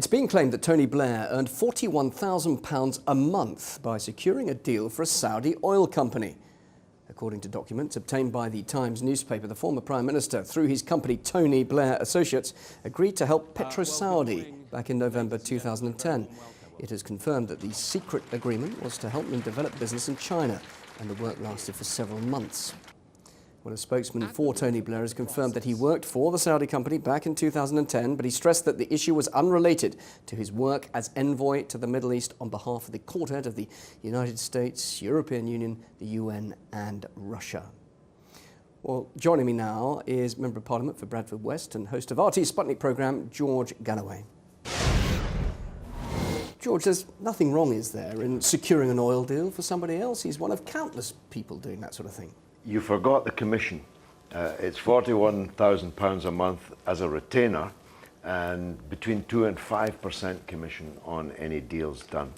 It's being claimed that Tony Blair earned £41,000 a month by securing a deal for a Saudi oil company. According to documents obtained by the Times newspaper, the former Prime Minister, through his company Tony Blair Associates, agreed to help Petro-Saudi back in November 2010. It has confirmed that the secret agreement was to help them develop business in China, and the work lasted for several months. Well, a spokesman for Tony Blair has confirmed that he worked for the Saudi company back in 2010, but he stressed that the issue was unrelated to his work as envoy to the Middle East on behalf of the Quartet of the United States, European Union, the UN and Russia. Well, joining me now is Member of Parliament for Bradford West and host of RT's Sputnik programme, George Galloway. George, there's nothing wrong, is there, in securing an oil deal for somebody else? He's one of countless people doing that sort of thing. You forgot the commission. It's £41,000 a month as a retainer and between 2 and 5% commission on any deals done.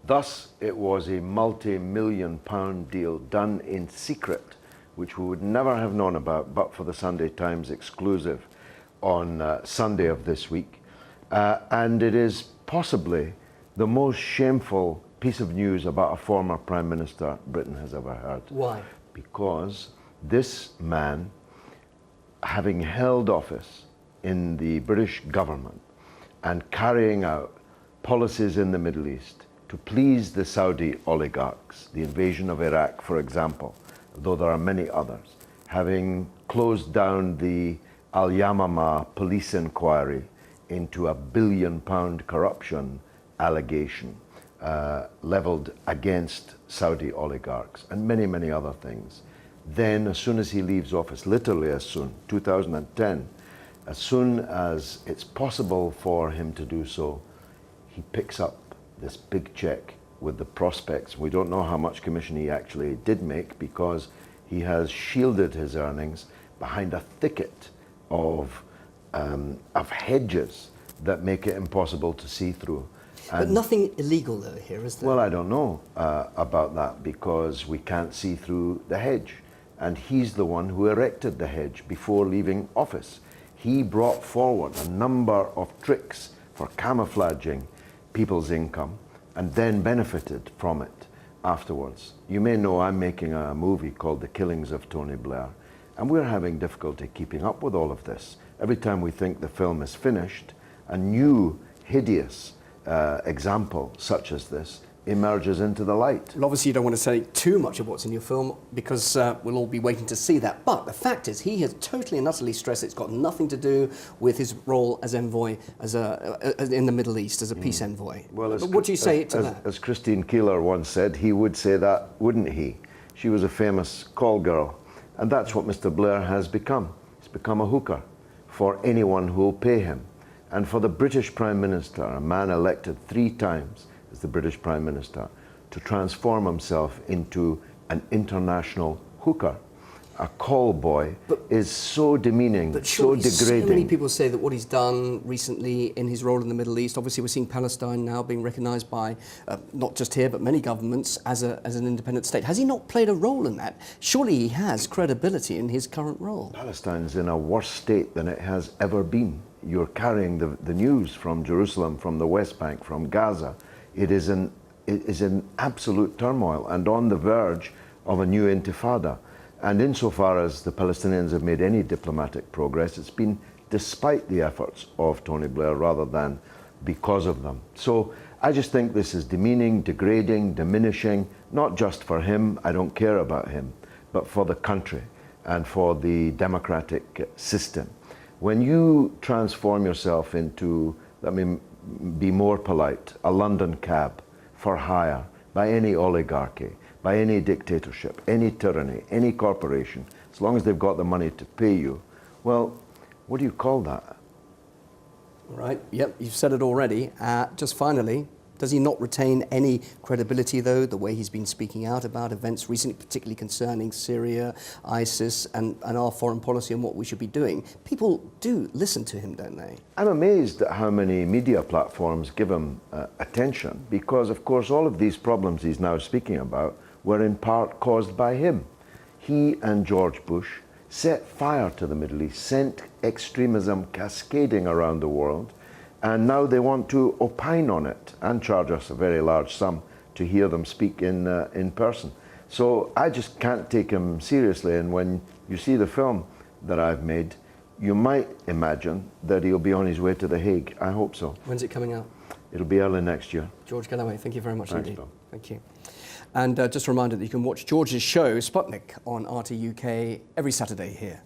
Thus, it was a multi-million pound deal done in secret, which we would never have known about but for the Sunday Times exclusive on Sunday of this week. And it is possibly the most shameful piece of news about a former Prime Minister Britain has ever heard. Why? Because this man, having held office in the British government and carrying out policies in the Middle East to please the Saudi oligarchs, the invasion of Iraq, for example, though there are many others, having closed down the Al Yamama police inquiry into a £1 billion corruption allegation levelled against Saudi oligarchs and many, many other things. Then, as soon as he leaves office, literally as soon, 2010, as soon as it's possible for him to do so, he picks up this big check with the prospects. We don't know how much commission he actually did make because he has shielded his earnings behind a thicket of hedges that make it impossible to see through. But nothing illegal though here, is there? Well, I don't know about that because we can't see through the hedge. And he's the one who erected the hedge before leaving office. He brought forward a number of tricks for camouflaging people's income and then benefited from it afterwards. You may know I'm making a movie called The Killings of Tony Blair, and we're having difficulty keeping up with all of this. Every time we think the film is finished, a new hideous example such as this emerges into the light. Well, obviously you don't want to say too much of what's in your film because we'll all be waiting to see that. But the fact is he has totally and utterly stressed it's got nothing to do with his role as envoy in the Middle East, as a peace envoy. Well, but what do you say to that? As Christine Keeler once said, he would say that, wouldn't he? She was a famous call girl. And that's what Mr. Blair has become. He's become a hooker for anyone who will pay him. And for the British Prime Minister, a man elected 3 times as the British Prime Minister, to transform himself into an international hooker, a call boy, is so demeaning, so degrading. So many people say that what he's done recently in his role in the Middle East, obviously we're seeing Palestine now being recognised by, not just here, but many governments as an independent state. Has he not played a role in that? Surely he has credibility in his current role. Palestine's in a worse state than it has ever been. You're carrying the news from Jerusalem, from the West Bank, from Gaza. It is in absolute turmoil and on the verge of a new intifada. And insofar as the Palestinians have made any diplomatic progress, it's been despite the efforts of Tony Blair rather than because of them. So I just think this is demeaning, degrading, diminishing, not just for him, I don't care about him, but for the country and for the democratic system. When you transform yourself into, let me be more polite, a London cab for hire by any oligarchy, by any dictatorship, any tyranny, any corporation, as long as they've got the money to pay you, well, what do you call that? Right, yep, you've said it already. Just finally, does he not retain any credibility, though, the way he's been speaking out about events recently, particularly concerning Syria, ISIS, and our foreign policy and what we should be doing? People do listen to him, don't they? I'm amazed at how many media platforms give him attention, because, of course, all of these problems he's now speaking about were in part caused by him. He and George Bush set fire to the Middle East, sent extremism cascading around the world, And now they want to opine on it and charge us a very large sum to hear them speak in person. So I just can't take him seriously. And when you see the film that I've made, you might imagine that he'll be on his way to The Hague. I hope so. When's it coming out? It'll be early next year. George Galloway, thank you very much Thanks, indeed. Bill. Thank you. And just a reminder that you can watch George's show, Sputnik, on RT UK every Saturday here.